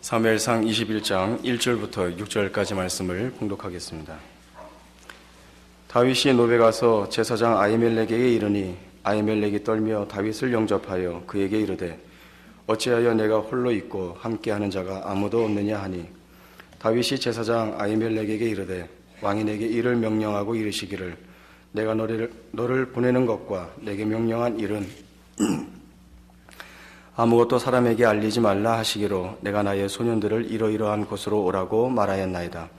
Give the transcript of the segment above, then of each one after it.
사무엘상 21장 1절부터 6절까지 말씀을 봉독하겠습니다. 다윗이 노베 가서 제사장 아히멜렉에게 이르니 아히멜렉이 떨며 다윗을 영접하여 그에게 이르되 어찌하여 내가 홀로 있고 함께하는 자가 아무도 없느냐 하니 다윗이 제사장 아히멜렉에게 이르되 왕이 내게 이를 명령하고 이르시기를 내가 너를 보내는 것과 내게 명령한 일은 아무것도 사람에게 알리지 말라 하시기로 내가 나의 소년들을 이러이러한 곳으로 오라고 말하였나이다.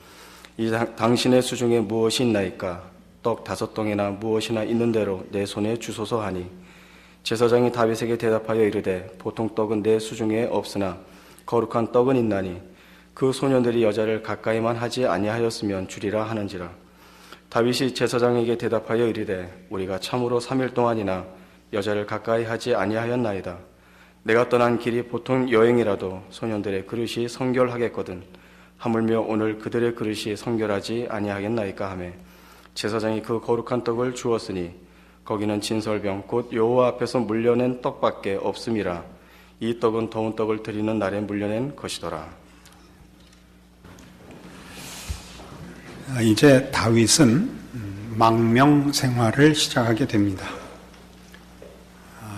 이 당신의 수중에 무엇이 있나이까? 떡 5덩이나 무엇이나 있는 대로 내 손에 주소서 하니 제사장이 다윗에게 대답하여 이르되 보통 떡은 내 수중에 없으나 거룩한 떡은 있나니 그 소년들이 여자를 가까이만 하지 아니하였으면 주리라 하는지라. 다윗이 제사장에게 대답하여 이르되 우리가 참으로 3일 동안이나 여자를 가까이 하지 아니하였나이다. 내가 떠난 길이 보통 여행이라도 소년들의 그릇이 성결하겠거든 하물며 오늘 그들의 그릇이 성결하지 아니하겠나이까 하매 제사장이 그 거룩한 떡을 주었으니 거기는 진설병 곧 여호와 앞에서 물려낸 떡밖에 없음이라. 이 떡은 더운 떡을 드리는 날에 물려낸 것이더라. 이제 다윗은 망명 생활을 시작하게 됩니다.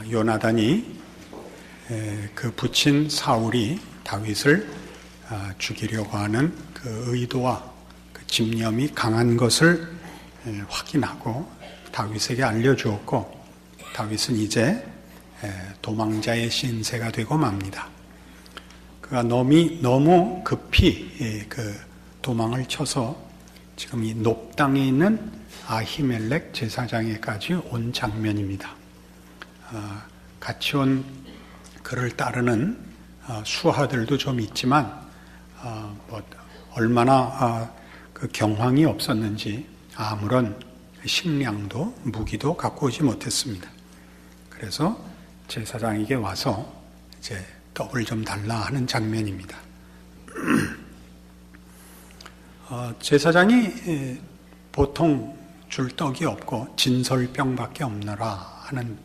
요나단이 그 부친 사울이 다윗을 죽이려고 하는 그 의도와 그 집념이 강한 것을 확인하고 다윗에게 알려주었고 다윗은 이제 도망자의 신세가 되고 맙니다. 그가 너무 급히 그 도망을 쳐서 지금 이 높당에 있는 아히멜렉 제사장에까지 온 장면입니다. 같이 온 그를 따르는 수하들도 좀 있지만 얼마나 그 경황이 없었는지 아무런 식량도 무기도 갖고 오지 못했습니다. 그래서 제사장에게 와서 이제 떡을 좀 달라 하는 장면입니다. 제사장이 보통 줄 떡이 없고 진설병밖에 없노라 하는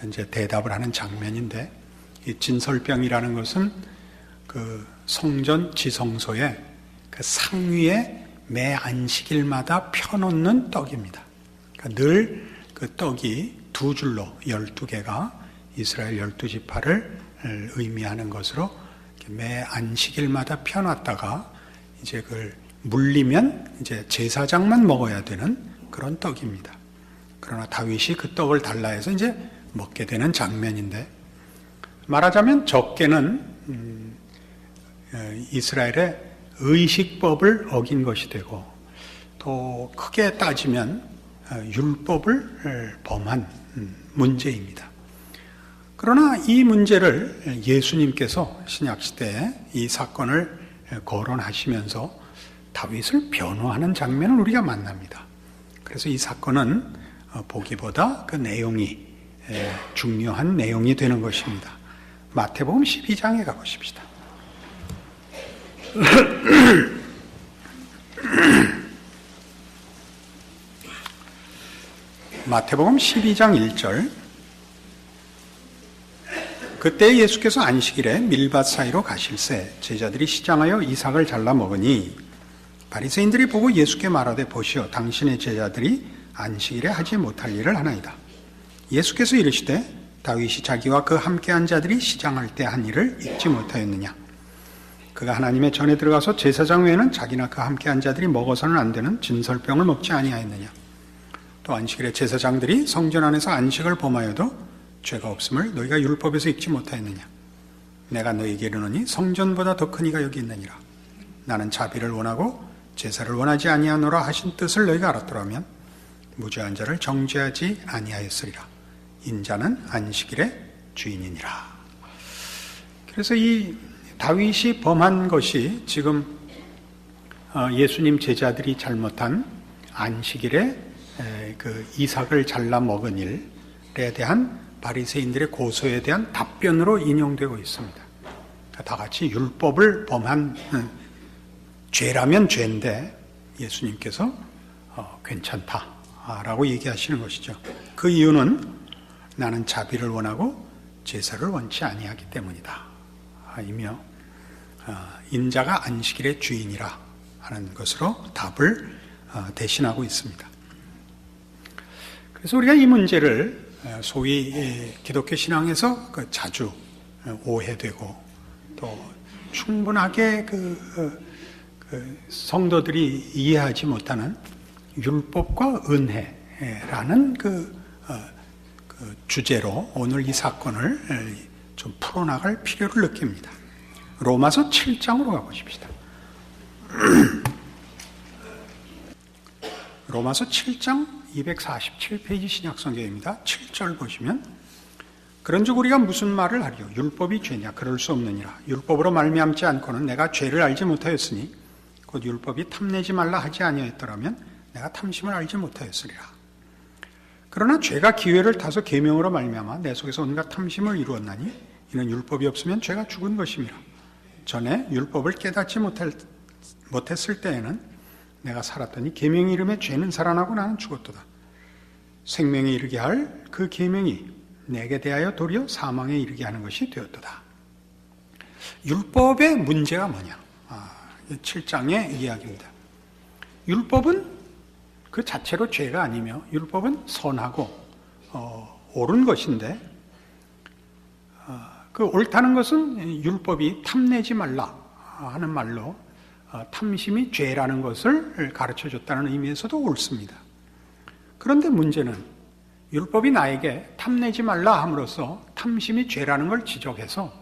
이제 대답을 하는 장면인데, 이 진설병이라는 것은 그 성전 지성소에 그 상위에 매 안식일마다 펴놓는 떡입니다. 그러니까 늘 그 떡이 두 줄로 12개가 이스라엘 12지파를 의미하는 것으로 매 안식일마다 펴놨다가 이제 그걸 물리면 이제 제사장만 먹어야 되는 그런 떡입니다. 그러나 다윗이 그 떡을 달라 해서 이제 먹게 되는 장면인데, 말하자면 적게는 이스라엘의 의식법을 어긴 것이 되고 또 크게 따지면 율법을 범한 문제입니다. 그러나 이 문제를 예수님께서 신약시대에 이 사건을 거론하시면서 다윗을 변호하는 장면을 우리가 만납니다. 그래서 이 사건은 보기보다 그 내용이 중요한 내용이 되는 것입니다. 마태복음 12장에 가보십시다. 마태복음 12장 1절. 그때 예수께서 안식일에 밀밭 사이로 가실새 제자들이 시장하여 이삭을 잘라 먹으니 바리새인들이 보고 예수께 말하되 보시오 당신의 제자들이 안식일에 하지 못할 일을 하나이다. 예수께서 이르시되 다윗이 자기와 그 함께한 자들이 시장할 때 한 일을 잊지 못하였느냐. 그가 하나님의 전에 들어가서 제사장 외에는 자기나 그 함께한 자들이 먹어서는 안 되는 진설병을 먹지 아니하였느냐. 또 안식일에 제사장들이 성전 안에서 안식을 범하여도 죄가 없음을 너희가 율법에서 읽지 못하였느냐. 내가 너희에게 이르노니 성전보다 더 큰 이가 여기 있느니라. 나는 자비를 원하고 제사를 원하지 아니하노라 하신 뜻을 너희가 알았더라면 무죄한 자를 정죄하지 아니하였으리라. 인자는 안식일의 주인이니라. 그래서 이 다윗이 범한 것이 지금 예수님 제자들이 잘못한 안식일에 그 이삭을 잘라 먹은 일에 대한 바리새인들의 고소에 대한 답변으로 인용되고 있습니다. 다 같이 율법을 범한 죄라면 죄인데 예수님께서 괜찮다라고 얘기하시는 것이죠. 그 이유는 나는 자비를 원하고 제사를 원치 아니하기 때문이다 이며 인자가 안식일의 주인이라 하는 것으로 답을 대신하고 있습니다. 그래서 우리가 이 문제를 소위 기독교 신앙에서 자주 오해되고 또 충분하게 성도들이 이해하지 못하는 율법과 은혜라는 주제로 오늘 이 사건을 좀 풀어나갈 필요를 느낍니다. 로마서 7장으로 가보십시다. 로마서 7장 247페이지 신약성경입니다. 7절 보시면 그런즉 우리가 무슨 말을 하리요? 율법이 죄냐? 그럴 수 없느니라. 율법으로 말미암지 않고는 내가 죄를 알지 못하였으니 곧 율법이 탐내지 말라 하지 아니하였더라면 내가 탐심을 알지 못하였으리라. 그러나 죄가 기회를 타서 계명으로 말미암아 내 속에서 온갖 탐심을 이루었나니 이는 율법이 없으면 죄가 죽은 것임이라. 전에 율법을 깨닫지 못했을 때에는 내가 살았더니 계명이 이름에 죄는 살아나고 나는 죽었도다. 생명에 이르게 할 그 계명이 내게 대하여 도리어 사망에 이르게 하는 것이 되었도다. 율법의 문제가 뭐냐? 7장의 이야기입니다. 율법은 그 자체로 죄가 아니며 율법은 선하고 옳은 것인데 그 옳다는 것은 율법이 탐내지 말라 하는 말로 탐심이 죄라는 것을 가르쳐줬다는 의미에서도 옳습니다. 그런데 문제는 율법이 나에게 탐내지 말라 함으로써 탐심이 죄라는 걸 지적해서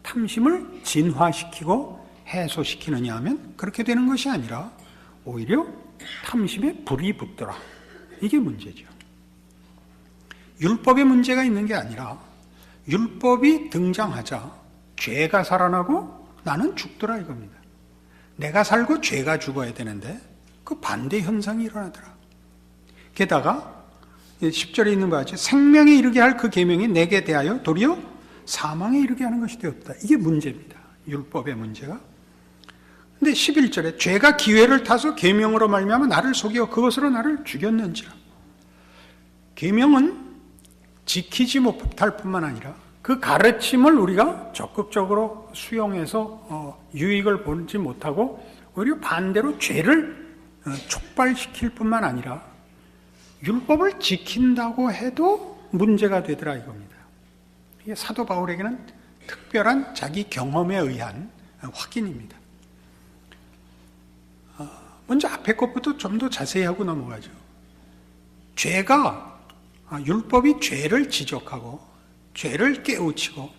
탐심을 진화시키고 해소시키느냐 하면 그렇게 되는 것이 아니라 오히려 탐심에 불이 붙더라. 이게 문제죠. 율법에 문제가 있는 게 아니라 율법이 등장하자 죄가 살아나고 나는 죽더라 이겁니다. 내가 살고 죄가 죽어야 되는데 그 반대 현상이 일어나더라. 게다가 10절에 있는 바와 같이 생명에 이르게 할 그 계명이 내게 대하여 도리어 사망에 이르게 하는 것이 되었다. 이게 문제입니다. 율법의 문제가. 근데 11절에 죄가 기회를 타서 계명으로 말미암아 나를 속여 그것으로 나를 죽였는지라. 계명은 지키지 못할 뿐만 아니라 그 가르침을 우리가 적극적으로 수용해서 유익을 보지 못하고 오히려 반대로 죄를 촉발시킬 뿐만 아니라 율법을 지킨다고 해도 문제가 되더라 이겁니다. 이게 사도 바울에게는 특별한 자기 경험에 의한 확인입니다. 먼저 앞에 것부터 좀 더 자세히 하고 넘어가죠. 죄가 율법이 죄를 지적하고 죄를 깨우치고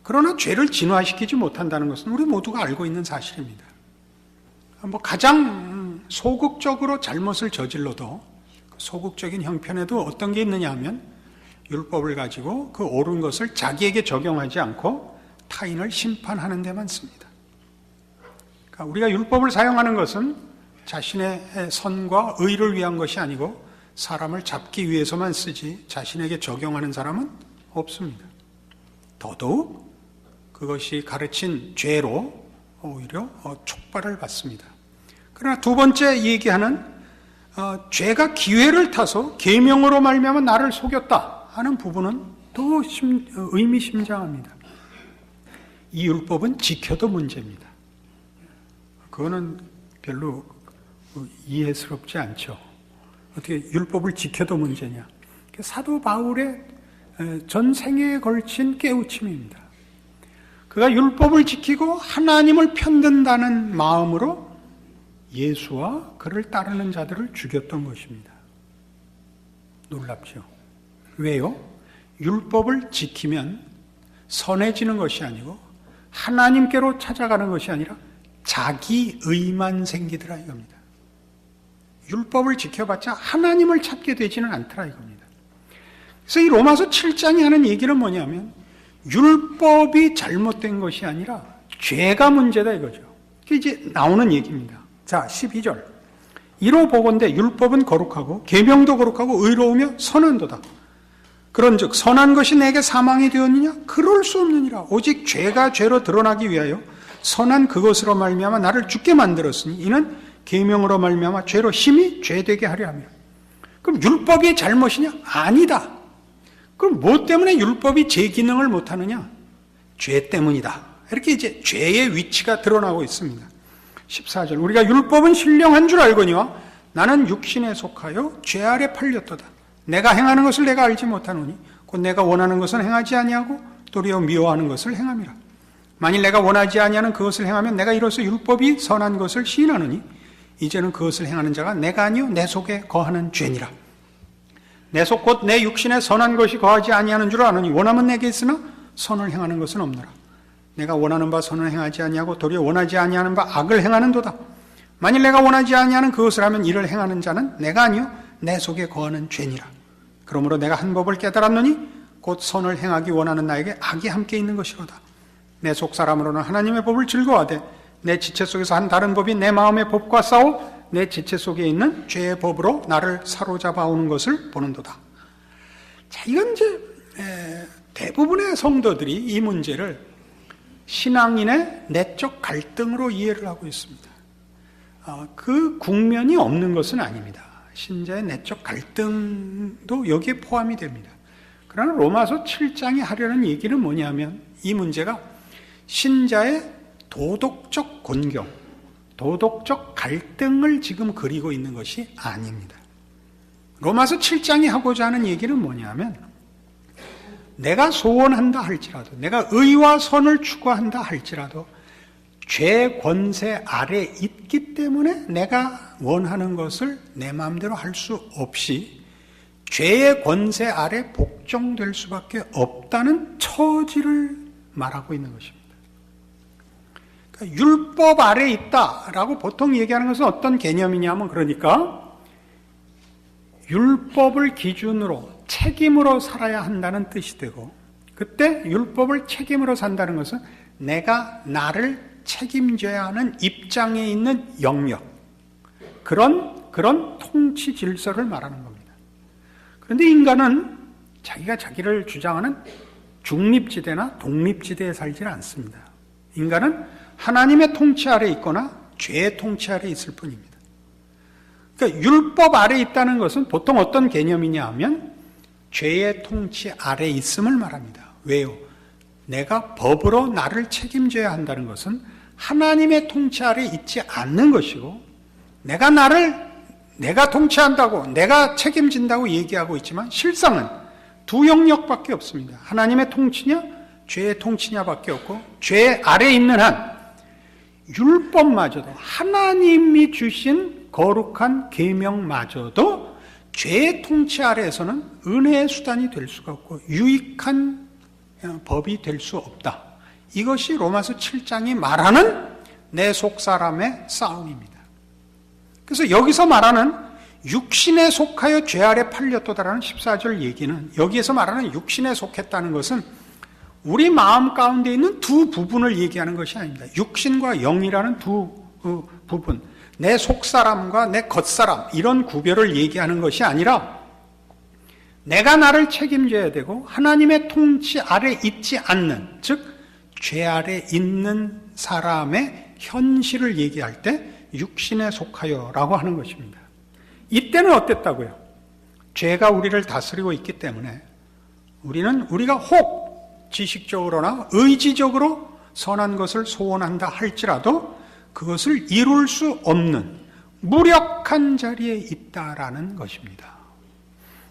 그러나 죄를 진화시키지 못한다는 것은 우리 모두가 알고 있는 사실입니다. 가장 소극적으로 잘못을 저질러도 소극적인 형편에도 어떤 게 있느냐 하면 율법을 가지고 그 옳은 것을 자기에게 적용하지 않고 타인을 심판하는 데만 씁니다. 그러니까 우리가 율법을 사용하는 것은 자신의 선과 의를 위한 것이 아니고 사람을 잡기 위해서만 쓰지 자신에게 적용하는 사람은 없습니다. 더더욱 그것이 가르친 죄로 오히려 촉발을 받습니다. 그러나 두 번째 얘기하는 죄가 기회를 타서 계명으로 말미암아 나를 속였다 하는 부분은 더 의미심장합니다. 이 율법은 지켜도 문제입니다. 그거는 별로 이해스럽지 않죠. 어떻게 율법을 지켜도 문제냐. 사도 바울의 전 생애에 걸친 깨우침입니다. 그가 율법을 지키고 하나님을 편든다는 마음으로 예수와 그를 따르는 자들을 죽였던 것입니다. 놀랍죠? 왜요? 율법을 지키면 선해지는 것이 아니고 하나님께로 찾아가는 것이 아니라 자기 의만 생기더라 이겁니다. 율법을 지켜봤자 하나님을 찾게 되지는 않더라 이겁니다. 그래서 이 로마서 7장이 하는 얘기는 뭐냐면 율법이 잘못된 것이 아니라 죄가 문제다 이거죠. 그게 이제 나오는 얘기입니다. 자, 12절. 이로 보건대 율법은 거룩하고 계명도 거룩하고 의로우며 선한도다. 그런즉 선한 것이 내게 사망이 되었느냐? 그럴 수 없느니라. 오직 죄가 죄로 드러나기 위하여 선한 그것으로 말미암아 나를 죽게 만들었으니 이는 계명으로 말미암아 죄로 심히 죄되게 하려 하며. 그럼 율법이 잘못이냐? 아니다. 그럼 뭐 때문에 율법이 제 기능을 못하느냐? 죄 때문이다. 이렇게 이제 죄의 위치가 드러나고 있습니다. 14절, 우리가 율법은 신령한 줄 알거니와 나는 육신에 속하여 죄 아래 팔렸도다. 내가 행하는 것을 내가 알지 못하노니 곧 내가 원하는 것은 행하지 아니하고 도리어 미워하는 것을 행함이라. 만일 내가 원하지 아니하는 그것을 행하면 내가 이로써 율법이 선한 것을 시인하노니 이제는 그것을 행하는 자가 내가 아니요 내 속에 거하는 죄니라. 내 속 곧 내 육신에 선한 것이 거하지 아니하는 줄 아노니 원함은 내게 있으나 선을 행하는 것은 없노라. 내가 원하는 바 선을 행하지 아니하고 도리어 원하지 아니하는 바 악을 행하는도다. 만일 내가 원하지 아니하는 그것을 하면 이를 행하는 자는 내가 아니요 내 속에 거하는 죄니라. 그러므로 내가 한 법을 깨달았노니 곧 선을 행하기 원하는 나에게 악이 함께 있는 것이로다. 내 속 사람으로는 하나님의 법을 즐거워하되 내 지체 속에서 한 다른 법이 내 마음의 법과 싸워 내 지체 속에 있는 죄의 법으로 나를 사로잡아 오는 것을 보는도다. 자, 이건 이제 대부분의 성도들이 이 문제를 신앙인의 내적 갈등으로 이해를 하고 있습니다. 그 국면이 없는 것은 아닙니다. 신자의 내적 갈등도 여기에 포함이 됩니다. 그러나 로마서 7장이 하려는 얘기는 뭐냐면 이 문제가 신자의 도덕적 곤경, 도덕적 갈등을 지금 그리고 있는 것이 아닙니다. 로마서 7장이 하고자 하는 얘기는 뭐냐면 내가 소원한다 할지라도, 내가 의와 선을 추구한다 할지라도 죄 권세 아래 있기 때문에 내가 원하는 것을 내 마음대로 할 수 없이 죄의 권세 아래 복종될 수밖에 없다는 처지를 말하고 있는 것입니다. 그러니까 율법 아래 있다라고 보통 얘기하는 것은 어떤 개념이냐면, 그러니까 율법을 기준으로 책임으로 살아야 한다는 뜻이 되고, 그때 율법을 책임으로 산다는 것은 내가 나를 책임져야 하는 입장에 있는 영역, 그런 통치 질서를 말하는 겁니다. 그런데 인간은 자기가 자기를 주장하는 중립지대나 독립지대에 살지는 않습니다. 인간은 하나님의 통치 아래 있거나 죄의 통치 아래 있을 뿐입니다. 그러니까 율법 아래 있다는 것은 보통 어떤 개념이냐 하면 죄의 통치 아래 있음을 말합니다. 왜요? 내가 법으로 나를 책임져야 한다는 것은 하나님의 통치 아래 있지 않는 것이고, 내가 통치한다고, 내가 책임진다고 얘기하고 있지만 실상은 두 영역밖에 없습니다. 하나님의 통치냐, 죄의 통치냐밖에 없고, 죄 아래 있는 한 율법마저도, 하나님이 주신 거룩한 계명마저도 죄의 통치 아래에서는 은혜의 수단이 될 수가 없고 유익한 법이 될 수 없다. 이것이 로마서 7장이 말하는 내 속 사람의 싸움입니다. 그래서 여기서 말하는 육신에 속하여 죄 아래 팔렸도다라는 14절 얘기는, 여기에서 말하는 육신에 속했다는 것은 우리 마음 가운데 있는 두 부분을 얘기하는 것이 아닙니다. 육신과 영이라는 두 부분, 내 속사람과 내 겉사람, 이런 구별을 얘기하는 것이 아니라 내가 나를 책임져야 되고 하나님의 통치 아래 있지 않는, 즉 죄 아래 있는 사람의 현실을 얘기할 때 육신에 속하여라고 하는 것입니다. 이때는 어땠다고요? 죄가 우리를 다스리고 있기 때문에 우리가 혹 지식적으로나 의지적으로 선한 것을 소원한다 할지라도 그것을 이룰 수 없는 무력한 자리에 있다라는 것입니다.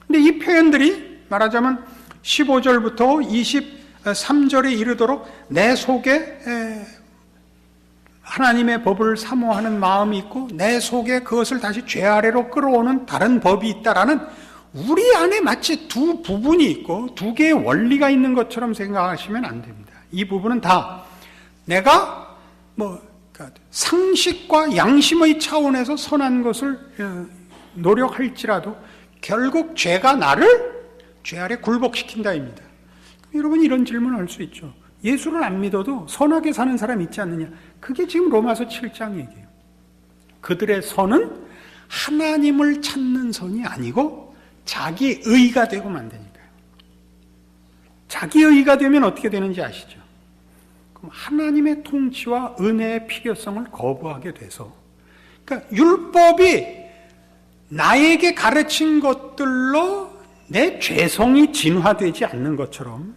근데 이 표현들이 말하자면 15절부터 23절에 이르도록 내 속에 하나님의 법을 사모하는 마음이 있고 내 속에 그것을 다시 죄 아래로 끌어오는 다른 법이 있다라는, 우리 안에 마치 두 부분이 있고 두 개의 원리가 있는 것처럼 생각하시면 안 됩니다. 이 부분은 다 내가 상식과 양심의 차원에서 선한 것을 노력할지라도 결국 죄가 나를 죄 아래 굴복시킨다입니다. 여러분, 이런 질문을 할 수 있죠. 예수를 안 믿어도 선하게 사는 사람 있지 않느냐? 그게 지금 로마서 7장 얘기예요. 그들의 선은 하나님을 찾는 선이 아니고 자기 의가 되고 만드니까요. 자기 의가 되면 어떻게 되는지 아시죠? 그럼 하나님의 통치와 은혜의 필요성을 거부하게 돼서, 그러니까 율법이 나에게 가르친 것들로 내 죄성이 진화되지 않는 것처럼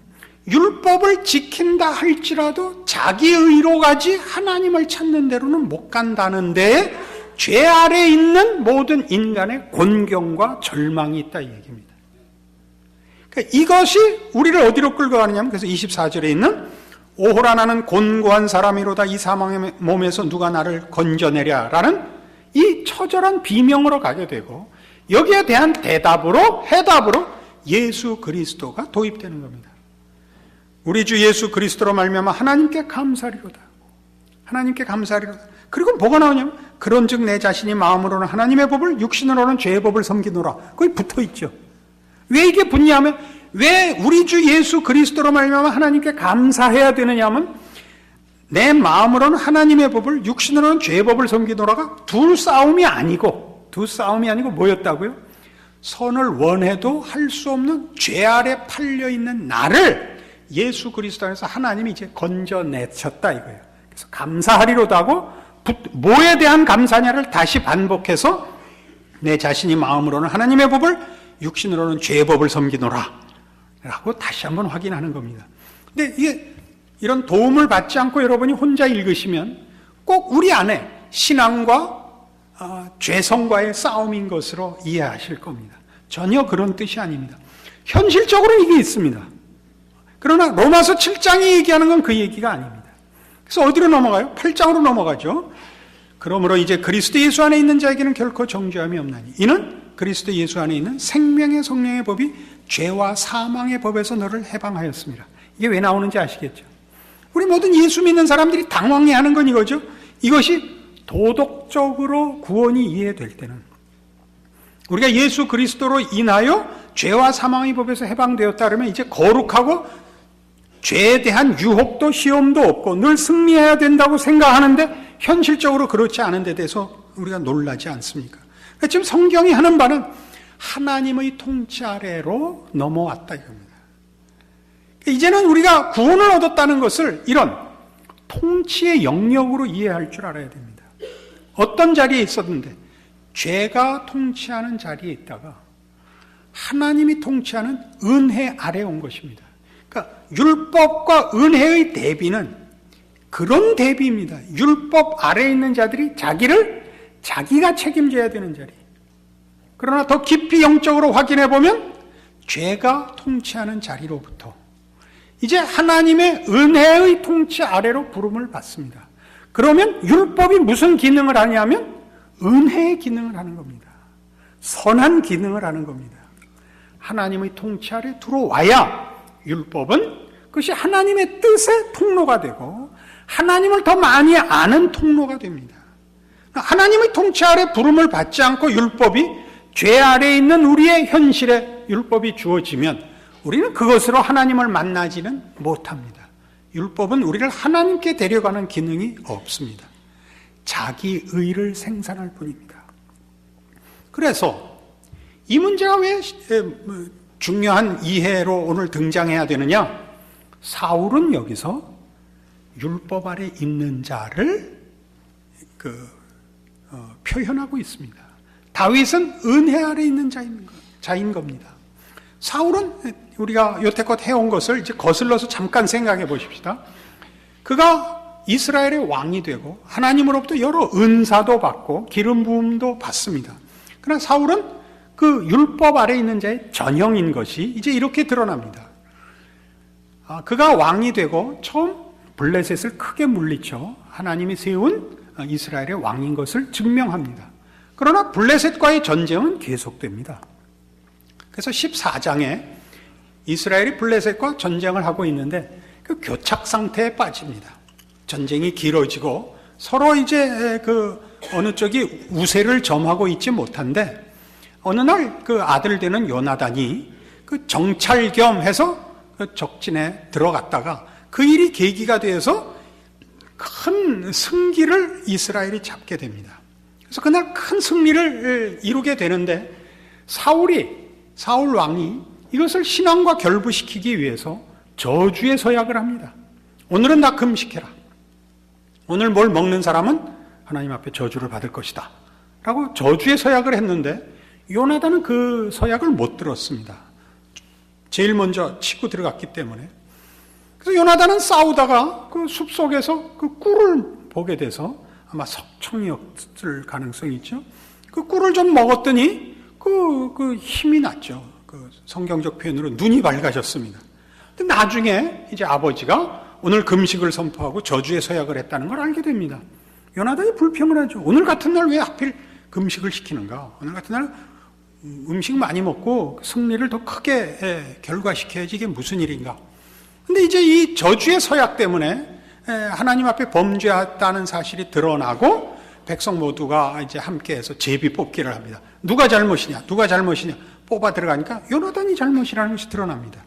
율법을 지킨다 할지라도 자기 의로 가지 하나님을 찾는 데로는 못 간다는 데에 죄 아래 있는 모든 인간의 곤경과 절망이 있다 이 얘기입니다. 그러니까 이것이 우리를 어디로 끌고 가느냐면, 그래서 24절에 있는 오호라 나는 곤고한 사람이로다 이 사망의 몸에서 누가 나를 건져내랴라는 이 처절한 비명으로 가게 되고, 여기에 대한 해답으로 예수 그리스도가 도입되는 겁니다. 우리 주 예수 그리스도로 말미암아 하나님께 감사리로다. 하나님께 감사리로다. 그리고 뭐가 나오냐면, 그런즉 내 자신이 마음으로는 하나님의 법을, 육신으로는 죄의 법을 섬기노라. 거기 붙어 있죠. 왜 이게 붙냐면, 왜 우리 주 예수 그리스도로 말미암아 하나님께 감사해야 되느냐면, 내 마음으로는 하나님의 법을, 육신으로는 죄의 법을 섬기노라가 두 싸움이 아니고 뭐였다고요? 선을 원해도 할 수 없는 죄 아래 팔려 있는 나를 예수 그리스도 안에서 하나님이 이제 건져내셨다 이거예요. 그래서 감사하리로다 하고, 뭐에 대한 감사냐를 다시 반복해서 내 자신이 마음으로는 하나님의 법을, 육신으로는 죄의 법을 섬기노라 라고 다시 한번 확인하는 겁니다. 근데 이게 이런 도움을 받지 않고 여러분이 혼자 읽으시면 꼭 우리 안에 신앙과 죄성과의 싸움인 것으로 이해하실 겁니다. 전혀 그런 뜻이 아닙니다. 현실적으로 이게 있습니다. 그러나 로마서 7장이 얘기하는 건 그 얘기가 아닙니다. 그래서 어디로 넘어가요? 8장으로 넘어가죠. 그러므로 이제 그리스도 예수 안에 있는 자에게는 결코 정죄함이 없나니 이는 그리스도 예수 안에 있는 생명의 성령의 법이 죄와 사망의 법에서 너를 해방하였습니다. 이게 왜 나오는지 아시겠죠? 우리 모든 예수 믿는 사람들이 당황해하는 건 이거죠. 이것이 도덕적으로 구원이 이해될 때는, 우리가 예수 그리스도로 인하여 죄와 사망의 법에서 해방되었다 그러면 이제 거룩하고 죄에 대한 유혹도 시험도 없고 늘 승리해야 된다고 생각하는데, 현실적으로 그렇지 않은 데 대해서 우리가 놀라지 않습니까? 그러니까 지금 성경이 하는 바는 하나님의 통치 아래로 넘어왔다 이겁니다. 이제는 우리가 구원을 얻었다는 것을 이런 통치의 영역으로 이해할 줄 알아야 됩니다. 어떤 자리에 있었는데 죄가 통치하는 자리에 있다가 하나님이 통치하는 은혜 아래에 온 것입니다. 그러니까 율법과 은혜의 대비는 그런 대비입니다. 율법 아래에 있는 자들이 자기가 책임져야 되는 자리. 그러나 더 깊이 영적으로 확인해 보면 죄가 통치하는 자리로부터 이제 하나님의 은혜의 통치 아래로 부름을 받습니다. 그러면 율법이 무슨 기능을 하냐면 은혜의 기능을 하는 겁니다. 선한 기능을 하는 겁니다. 하나님의 통치 아래 들어와야 율법은 그것이 하나님의 뜻의 통로가 되고 하나님을 더 많이 아는 통로가 됩니다. 하나님의 통치 아래 부름을 받지 않고 율법이 죄 아래에 있는 우리의 현실에 율법이 주어지면 우리는 그것으로 하나님을 만나지는 못합니다. 율법은 우리를 하나님께 데려가는 기능이 없습니다. 자기 의를 생산할 뿐입니다. 그래서 이 문제가 왜 중요한 이해로 오늘 등장해야 되느냐? 사울은 여기서 율법 아래 있는 자를 표현하고 있습니다. 다윗은 은혜 아래 있는 자인 겁니다. 사울은 우리가 여태껏 해온 것을 이제 거슬러서 잠깐 생각해 보십시다. 그가 이스라엘의 왕이 되고 하나님으로부터 여러 은사도 받고 기름 부음도 받습니다. 그러나 사울은 그 율법 아래 있는 자의 전형인 것이 이제 이렇게 드러납니다. 그가 왕이 되고 처음 블레셋을 크게 물리쳐 하나님이 세운 이스라엘의 왕인 것을 증명합니다. 그러나 블레셋과의 전쟁은 계속됩니다. 그래서 14장에 이스라엘이 블레셋과 전쟁을 하고 있는데 그 교착 상태에 빠집니다. 전쟁이 길어지고 서로 이제 어느 쪽이 우세를 점하고 있지 못한데 어느 날 그 아들 되는 요나단이 그 정찰 겸 해서 그 적진에 들어갔다가 그 일이 계기가 되어서 큰 승기를 이스라엘이 잡게 됩니다. 그래서 그날 큰 승리를 이루게 되는데 사울 왕이 이것을 신앙과 결부시키기 위해서 저주의 서약을 합니다. 오늘은 나 금식해라. 오늘 뭘 먹는 사람은 하나님 앞에 저주를 받을 것이다. 라고 저주의 서약을 했는데 요나단은 그 서약을 못 들었습니다. 제일 먼저 치고 들어갔기 때문에. 그래서 요나단은 싸우다가 그 숲속에서 그 꿀을 보게 돼서 아마 석청이었을 가능성이 있죠. 그 꿀을 좀 먹었더니 그 힘이 났죠. 그 성경적 표현으로 눈이 밝아졌습니다. 근데 나중에 이제 아버지가 오늘 금식을 선포하고 저주의 서약을 했다는 걸 알게 됩니다. 요나단이 불평을 하죠. 오늘 같은 날 왜 하필 금식을 시키는가? 오늘 같은 날 음식 많이 먹고 승리를 더 크게 결과시켜야지 이게 무슨 일인가? 근데 이제 이 저주의 서약 때문에 하나님 앞에 범죄했다는 사실이 드러나고 백성 모두가 이제 함께해서 제비 뽑기를 합니다. 누가 잘못이냐? 누가 잘못이냐? 뽑아 들어가니까 요나단이 잘못이라는 것이 드러납니다.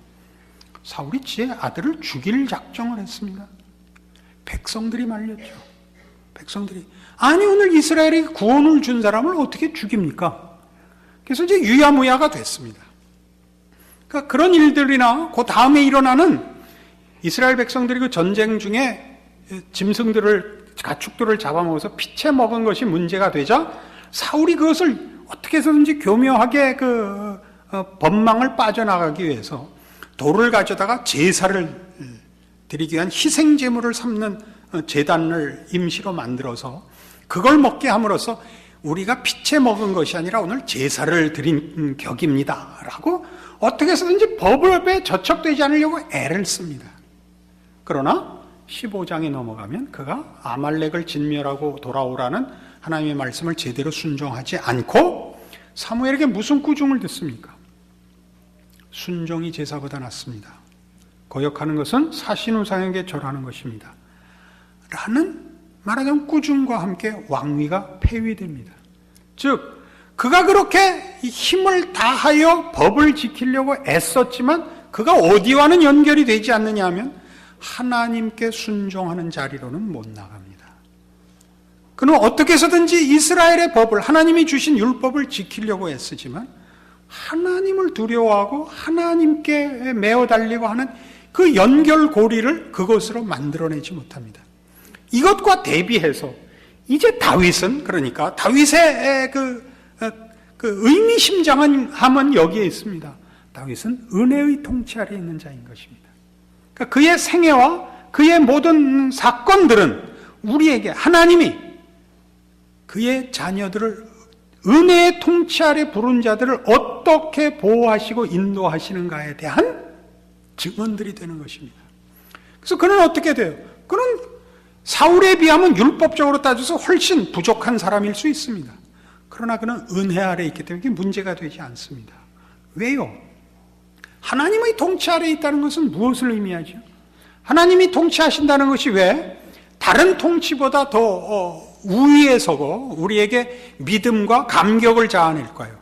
사울이 제 아들을 죽일 작정을 했습니다. 백성들이 말렸죠. 백성들이 아니 오늘 이스라엘이 구원을 준 사람을 어떻게 죽입니까? 그래서 이제 유야무야가 됐습니다. 그러니까 그런 일들이나 그 다음에 일어나는 이스라엘 백성들이 그 전쟁 중에 짐승들을 가축들을 잡아먹어서 피채 먹은 것이 문제가 되자 사울이 그것을 어떻게 해서든지 교묘하게 법망을 빠져나가기 위해서 돌을 가져다가 제사를 드리기 위한 희생 제물을 삼는 제단을 임시로 만들어서 그걸 먹게 함으로써 우리가 피채 먹은 것이 아니라 오늘 제사를 드린 격입니다 라고 어떻게 해서든지 법에 저촉되지 않으려고 애를 씁니다. 그러나 15장에 넘어가면 그가 아말렉을 진멸하고 돌아오라는 하나님의 말씀을 제대로 순종하지 않고 사무엘에게 무슨 꾸중을 듣습니까? 순종이 제사보다 낫습니다. 거역하는 것은 사신우상에게 절하는 것입니다. 라는 말하자면 꾸중과 함께 왕위가 폐위됩니다. 즉 그가 그렇게 힘을 다하여 법을 지키려고 애썼지만 그가 어디와는 연결이 되지 않느냐 하면 하나님께 순종하는 자리로는 못 나갑니다. 그는 어떻게 해서든지 이스라엘의 법을 하나님이 주신 율법을 지키려고 애쓰지만 하나님을 두려워하고 하나님께 매어 달리고 하는 그 연결고리를 그것으로 만들어내지 못합니다. 이것과 대비해서 이제 다윗은 그러니까 다윗의 그 의미심장함은 여기에 있습니다. 다윗은 은혜의 통치 아래에 있는 자인 것입니다. 그러니까 그의 생애와 그의 모든 사건들은 우리에게 하나님이 그의 자녀들을 은혜의 통치 아래 부른 자들을 어떻게 보호하시고 인도하시는가에 대한 증언들이 되는 것입니다. 그래서 그는 어떻게 돼요? 그는 사울에 비하면 율법적으로 따져서 훨씬 부족한 사람일 수 있습니다. 그러나 그는 은혜 아래 있기 때문에 문제가 되지 않습니다. 왜요? 하나님의 통치 아래 있다는 것은 무엇을 의미하죠? 하나님이 통치하신다는 것이 왜 다른 통치보다 더 우위에 서고 우리에게 믿음과 감격을 자아낼까요?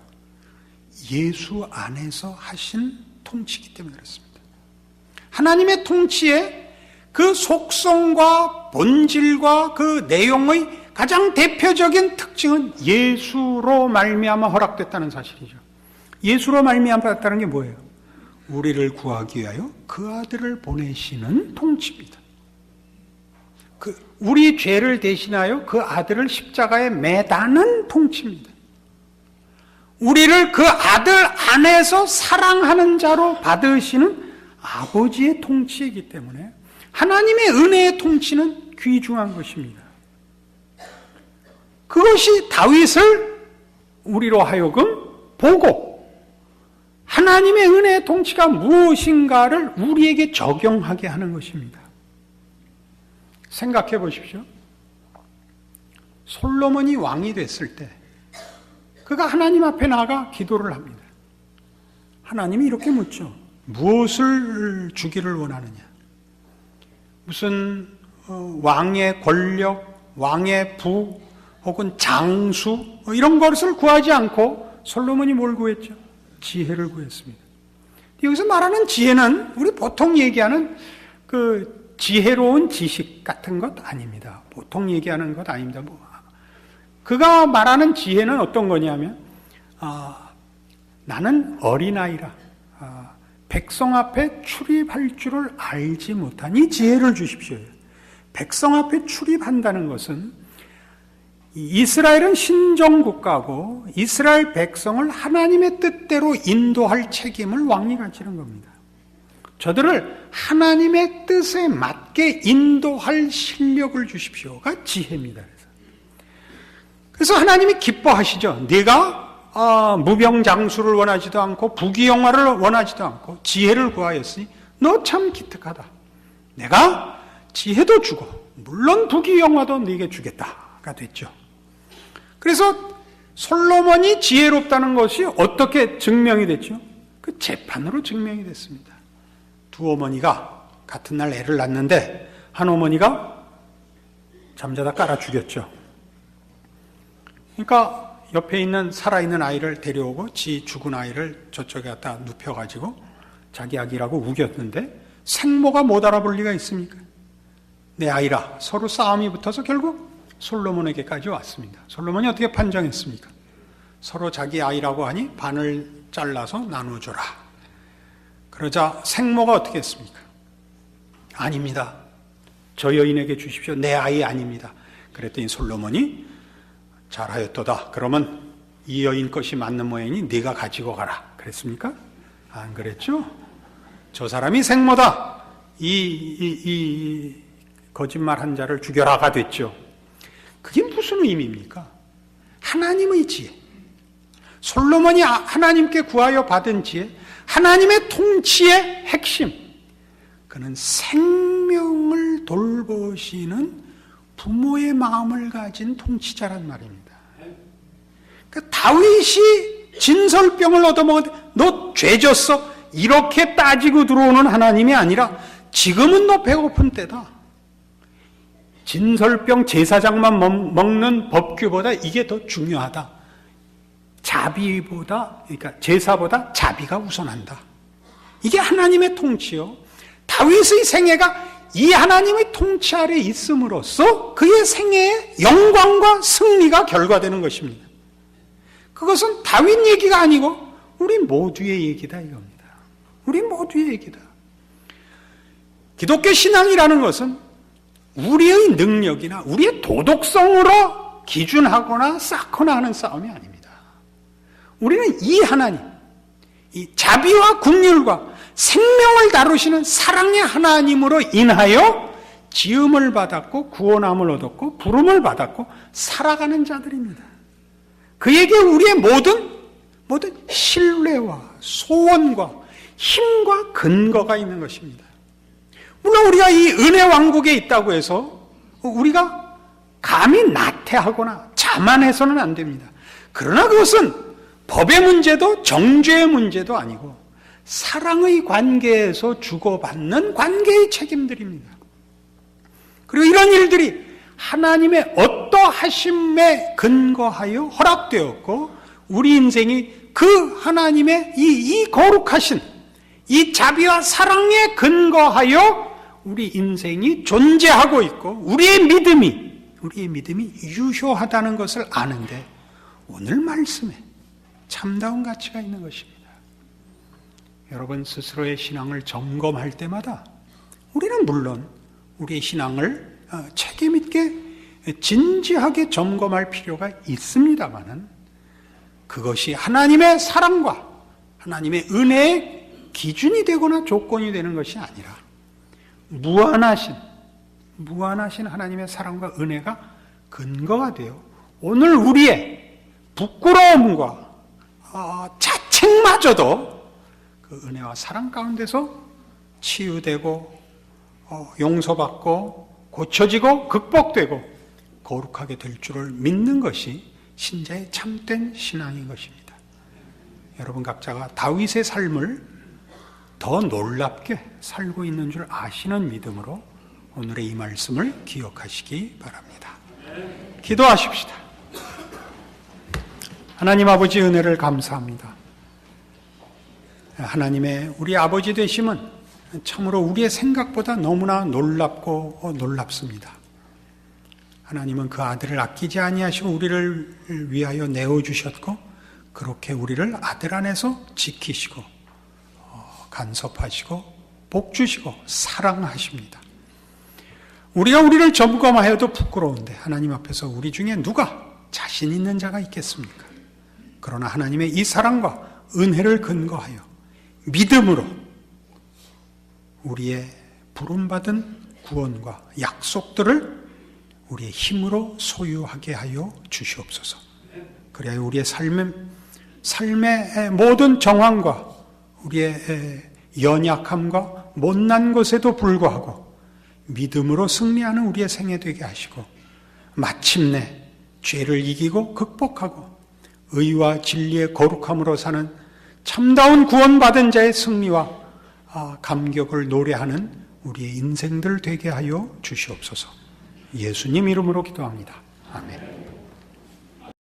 예수 안에서 하신 통치이기 때문에 그렇습니다. 하나님의 통치의 그 속성과 본질과 그 내용의 가장 대표적인 특징은 예수로 말미암아 허락됐다는 사실이죠. 예수로 말미암아 받았다는 게 뭐예요? 우리를 구하기 위하여 그 아들을 보내시는 통치입니다. 우리 죄를 대신하여 그 아들을 십자가에 매다는 통치입니다. 우리를 그 아들 안에서 사랑하는 자로 받으시는 아버지의 통치이기 때문에 하나님의 은혜의 통치는 귀중한 것입니다. 그것이 다윗을 우리로 하여금 보고 하나님의 은혜의 통치가 무엇인가를 우리에게 적용하게 하는 것입니다. 생각해 보십시오. 솔로몬이 왕이 됐을 때 그가 하나님 앞에 나가 기도를 합니다. 하나님이 이렇게 묻죠. 무엇을 주기를 원하느냐? 무슨 왕의 권력, 왕의 부 혹은 장수 이런 것을 구하지 않고 솔로몬이 뭘 구했죠? 지혜를 구했습니다. 여기서 말하는 지혜는 우리 보통 얘기하는 그 지혜로운 지식 같은 것 아닙니다. 보통 얘기하는 것 아닙니다. 그가 말하는 지혜는 어떤 거냐면 나는 어린아이라 백성 앞에 출입할 줄을 알지 못하니 지혜를 주십시오. 백성 앞에 출입한다는 것은 이스라엘은 신정국가고 이스라엘 백성을 하나님의 뜻대로 인도할 책임을 왕이 가지는 겁니다. 저들을 하나님의 뜻에 맞게 인도할 실력을 주십시오가 지혜입니다. 그래서 하나님이 기뻐하시죠. 네가 무병장수를 원하지도 않고 부귀영화를 원하지도 않고 지혜를 구하였으니 너 참 기특하다. 내가 지혜도 주고 물론 부귀영화도 네게 주겠다가 됐죠. 그래서 솔로몬이 지혜롭다는 것이 어떻게 증명이 됐죠? 그 재판으로 증명이 됐습니다. 두 어머니가 같은 날 애를 낳는데 한 어머니가 잠자다 깔아 죽였죠. 그러니까 옆에 있는 살아있는 아이를 데려오고 지 죽은 아이를 저쪽에 갖다 눕혀가지고 자기 아기라고 우겼는데 생모가 못 알아볼 리가 있습니까? 내 아이라. 서로 싸움이 붙어서 결국 솔로몬에게까지 왔습니다. 솔로몬이 어떻게 판정했습니까? 서로 자기 아이라고 하니 반을 잘라서 나눠줘라. 그러자 생모가 어떻게 했습니까? 아닙니다. 저 여인에게 주십시오. 내 아이 아닙니다. 그랬더니 솔로몬이 잘하였도다. 그러면 이 여인 것이 맞는 모양이니 네가 가지고 가라. 그랬습니까? 안 그랬죠? 저 사람이 생모다. 이 거짓말한 자를 죽여라가 됐죠. 그게 무슨 의미입니까? 하나님의 지혜. 솔로몬이 하나님께 구하여 받은 지혜, 하나님의 통치의 핵심. 그는 생명을 돌보시는 부모의 마음을 가진 통치자란 말입니다. 그러니까 다윗이 진설병을 얻어먹었는데 너 죄졌어? 이렇게 따지고 들어오는 하나님이 아니라 지금은 너 배고픈 때다. 진설병 제사장만 먹는 법규보다 이게 더 중요하다. 자비보다, 그러니까 제사보다 자비가 우선한다. 이게 하나님의 통치요. 다윗의 생애가 이 하나님의 통치 아래 있음으로써 그의 생애의 영광과 승리가 결과되는 것입니다. 그것은 다윗 얘기가 아니고 우리 모두의 얘기다 이겁니다. 우리 모두의 얘기다. 기독교 신앙이라는 것은 우리의 능력이나 우리의 도덕성으로 기준하거나 쌓거나 하는 싸움이 아닙니다. 우리는 이 하나님, 이 자비와 긍휼과 생명을 다루시는 사랑의 하나님으로 인하여 지음을 받았고 구원함을 얻었고 부름을 받았고 살아가는 자들입니다. 그에게 우리의 모든 신뢰와 소원과 힘과 근거가 있는 것입니다. 물론 우리가 이 은혜 왕국에 있다고 해서 우리가 감히 나태하거나 자만해서는 안 됩니다. 그러나 그것은 법의 문제도 정죄의 문제도 아니고 사랑의 관계에서 주고받는 관계의 책임들입니다. 그리고 이런 일들이 하나님의 어떠하심에 근거하여 허락되었고 우리 인생이 그 하나님의 이 거룩하신 이 자비와 사랑에 근거하여 우리 인생이 존재하고 있고 우리의 믿음이 유효하다는 것을 아는데 오늘 말씀에 참다운 가치가 있는 것입니다. 여러분 스스로의 신앙을 점검할 때마다 우리는 물론 우리의 신앙을 책임 있게 진지하게 점검할 필요가 있습니다마는 그것이 하나님의 사랑과 하나님의 은혜의 기준이 되거나 조건이 되는 것이 아니라 무한하신 하나님의 사랑과 은혜가 근거가 되어 오늘 우리의 부끄러움과 자책마저도 그 은혜와 사랑 가운데서 치유되고 용서받고 고쳐지고 극복되고 거룩하게 될 줄을 믿는 것이 신자의 참된 신앙인 것입니다. 여러분 각자가 다윗의 삶을 더 놀랍게 살고 있는 줄 아시는 믿음으로 오늘의 이 말씀을 기억하시기 바랍니다. 기도하십시다. 하나님 아버지 은혜를 감사합니다. 하나님의 우리 아버지 되심은 참으로 우리의 생각보다 너무나 놀랍고 놀랍습니다. 하나님은 그 아들을 아끼지 아니하시고 우리를 위하여 내어주셨고 그렇게 우리를 아들 안에서 지키시고 간섭하시고 복주시고 사랑하십니다. 우리가 우리를 점검하여도 부끄러운데 하나님 앞에서 우리 중에 누가 자신 있는 자가 있겠습니까? 그러나 하나님의 이 사랑과 은혜를 근거하여 믿음으로 우리의 부름받은 구원과 약속들을 우리의 힘으로 소유하게 하여 주시옵소서. 그래야 우리의 삶의 모든 정황과 우리의 연약함과 못난 것에도 불구하고 믿음으로 승리하는 우리의 생애 되게 하시고, 마침내 죄를 이기고 극복하고 의와 진리의 거룩함으로 사는 참다운 구원받은 자의 승리와 감격을 노래하는 우리의 인생들 되게 하여 주시옵소서. 예수님 이름으로 기도합니다. 아멘.